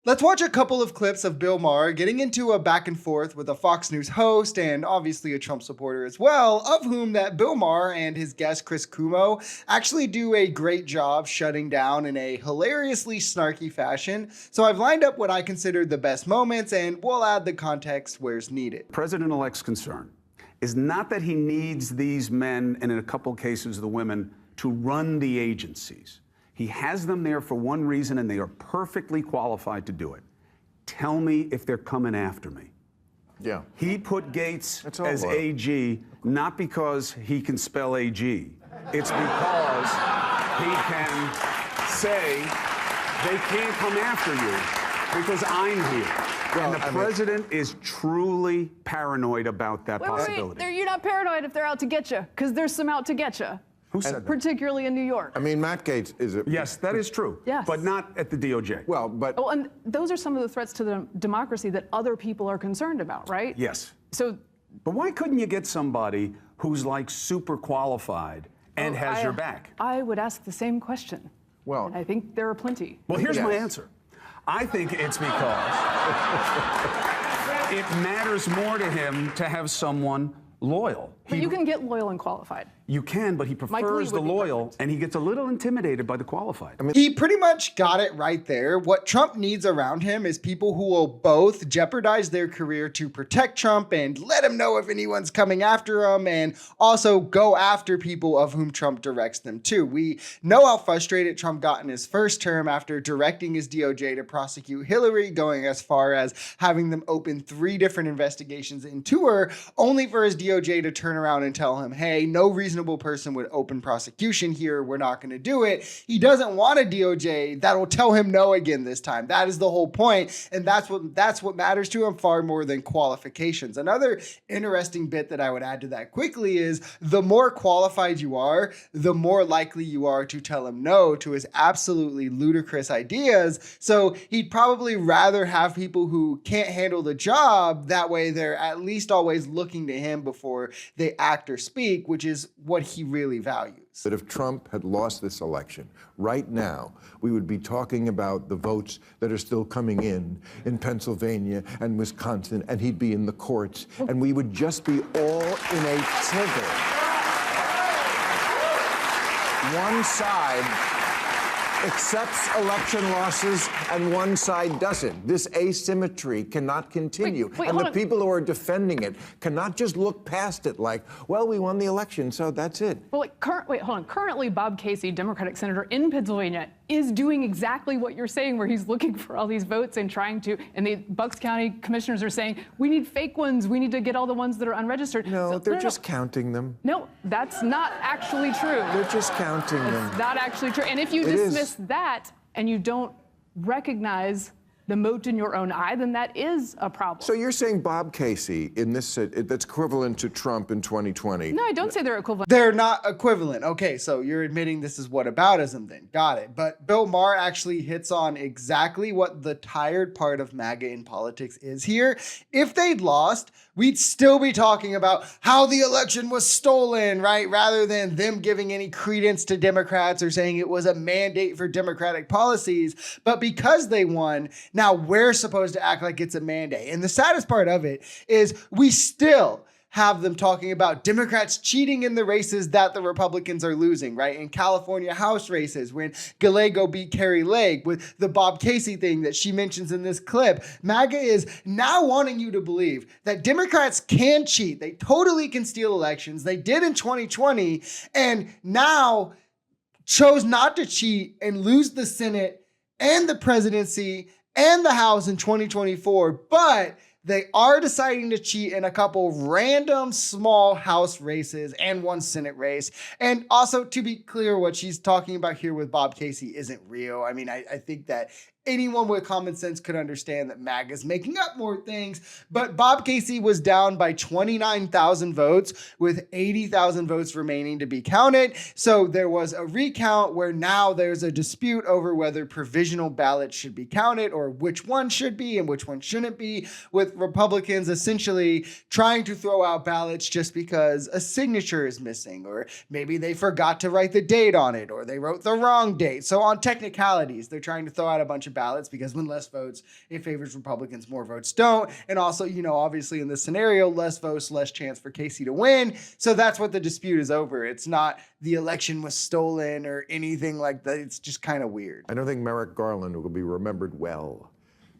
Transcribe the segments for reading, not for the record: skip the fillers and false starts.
Let's watch a couple of clips of Bill Maher getting into a back and forth with a Fox News host and obviously a Trump supporter as well, of whom that Bill Maher and his guest Chris Cuomo actually do a great job shutting down in a hilariously snarky fashion. So I've lined up what I consider the best moments and we'll add the context where's needed. President-elect's concern is not that he needs these men, and in a couple cases the women, to run the agencies. He has them there for one reason, and they are perfectly qualified to do it. Tell me if they're coming after me. Yeah. He put Gates as AG, not because he can spell AG. It's because he can say, they can't come after you because I'm here. Well, and the president is truly paranoid about that possibility. Wait, you're not paranoid if they're out to get you, because there's some out to get you. Who said that? Particularly in New York. I mean, Matt Gaetz is a... Yes, that is true. Yes. But not at the DOJ. Well, but... Oh, and those are some of the threats to the democracy that other people are concerned about, right? Yes. So... But why couldn't you get somebody who's like super qualified and has your back? I would ask the same question. Well... And I think there are plenty. Well, here's my answer. I think it's because it matters more to him to have someone loyal. But you can get loyal and qualified. You can, but he prefers the loyal, and he gets a little intimidated by the qualified. I mean, he pretty much got it right there. What Trump needs around him is people who will both jeopardize their career to protect Trump and let him know if anyone's coming after him, and also go after people of whom Trump directs them to. We know how frustrated Trump got in his first term after directing his DOJ to prosecute Hillary, going as far as having them open 3 different investigations into her, only for his DOJ to turn around and tell him, hey, no reasonable person would open prosecution here. We're not going to do it. He doesn't want a DOJ that will tell him no again this time. That is the whole point, and that's what matters to him far more than qualifications. Another interesting bit that I would add to that quickly is the more qualified you are, the more likely you are to tell him no to his absolutely ludicrous ideas. So he'd probably rather have people who can't handle the job. That way they're at least always looking to him before they act or speak, which is what he really values. But if Trump had lost this election, right now, we would be talking about the votes that are still coming in Pennsylvania and Wisconsin, and he'd be in the courts, and we would just be all in a tizzy. One side accepts election losses and one side doesn't. This asymmetry cannot continue. And the people who are defending it cannot just look past it like, well, we won the election, so that's it. Well, currently Bob Casey, Democratic senator in Pennsylvania, is doing exactly what you're saying, where he's looking for all these votes and trying to, and the Bucks County commissioners are saying, we need fake ones, we need to get all the ones that are unregistered. No, they're just counting them. No, that's not actually true. They're just counting them. It's not actually true. And if you dismiss that and you don't recognize the mote in your own eye, then that is a problem. So you're saying Bob Casey in this, that's equivalent to Trump in 2020? No, I don't say they're equivalent. They're not equivalent. Okay, so you're admitting this is whataboutism then. Got it. But Bill Maher actually hits on exactly what the tired part of MAGA in politics is here. If they'd lost, we'd still be talking about how the election was stolen, right? Rather than them giving any credence to Democrats or saying it was a mandate for Democratic policies. But because they won, now we're supposed to act like it's a mandate. And the saddest part of it is we still have them talking about Democrats cheating in the races that the Republicans are losing, right? In California House races, when Gallego beat Carrie Lake, with the Bob Casey thing that she mentions in this clip. MAGA is now wanting you to believe that Democrats can cheat. They totally can steal elections. They did in 2020, and now chose not to cheat and lose the Senate and the presidency and the House in 2024, but they are deciding to cheat in a couple random small House races and one Senate race. And also, to be clear, what she's talking about here with Bob Casey isn't real. I mean, I think that anyone with common sense could understand that MAGA is making up more things, but Bob Casey was down by 29,000 votes with 80,000 votes remaining to be counted. So there was a recount where now there's a dispute over whether provisional ballots should be counted or which one should be and which one shouldn't be, with with Republicans essentially trying to throw out ballots just because a signature is missing, or maybe they forgot to write the date on it, or they wrote the wrong date. So on technicalities, they're trying to throw out a bunch of ballots because when less votes, it favors Republicans, more votes don't. And also, obviously in this scenario, less votes, less chance for Casey to win. So that's what the dispute is over. It's not the election was stolen or anything like that. It's just kind of weird. I don't think Merrick Garland will be remembered well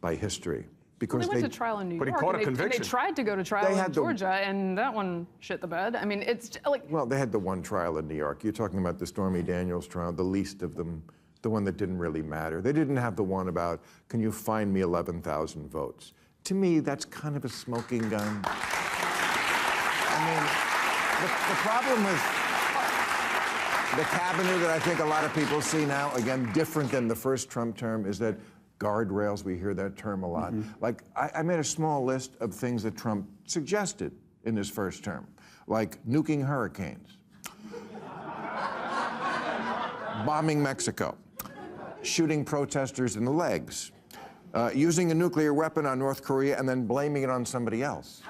by history. Because they went to trial in New York. But he caught a conviction. They tried to go to trial in Georgia, and that one shit the bed. I mean, it's like... Well, they had the one trial in New York. You're talking about the Stormy Daniels trial, the least of them, the one that didn't really matter. They didn't have the one about, can you find me 11,000 votes? To me, that's kind of a smoking gun. I mean, the problem with the cabinet that I think a lot of people see now, again, different than the first Trump term, is that guardrails, we hear that term a lot. Like, I made a small list of things that Trump suggested in his first term, like nuking hurricanes, bombing Mexico, shooting protesters in the legs, using a nuclear weapon on North Korea and then blaming it on somebody else,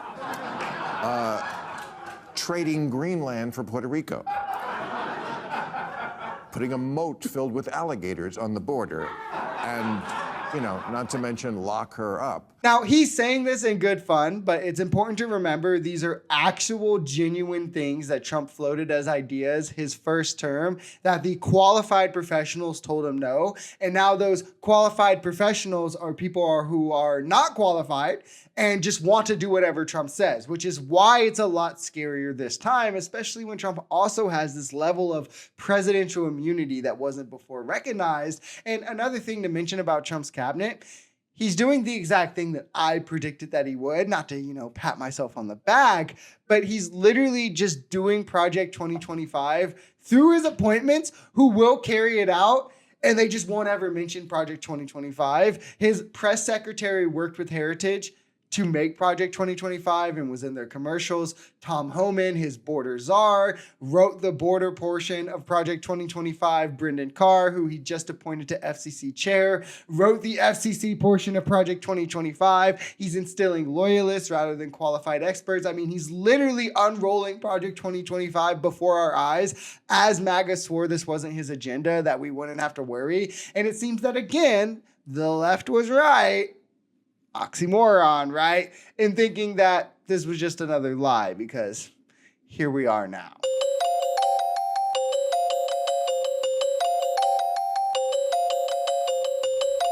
trading Greenland for Puerto Rico, putting a moat filled with alligators on the border, and, not to mention lock her up. Now, he's saying this in good fun, but it's important to remember these are actual, genuine things that Trump floated as ideas his first term that the qualified professionals told him no. And now those qualified professionals are people who are not qualified and just want to do whatever Trump says, which is why it's a lot scarier this time, especially when Trump also has this level of presidential immunity that wasn't before recognized. And another thing to mention about Trump's cabinet, he's doing the exact thing that I predicted that he would, not to, pat myself on the back, but he's literally just doing Project 2025 through his appointments who will carry it out. And they just won't ever mention Project 2025. His press secretary worked with Heritage to make Project 2025 and was in their commercials. Tom Homan, his border czar, wrote the border portion of Project 2025. Brendan Carr, who he just appointed to FCC chair, wrote the FCC portion of Project 2025. He's instilling loyalists rather than qualified experts. I mean, he's literally unrolling Project 2025 before our eyes as MAGA swore this wasn't his agenda, that we wouldn't have to worry. And it seems that, again, the left was right. Oxymoron, right? In thinking that this was just another lie, because here we are now.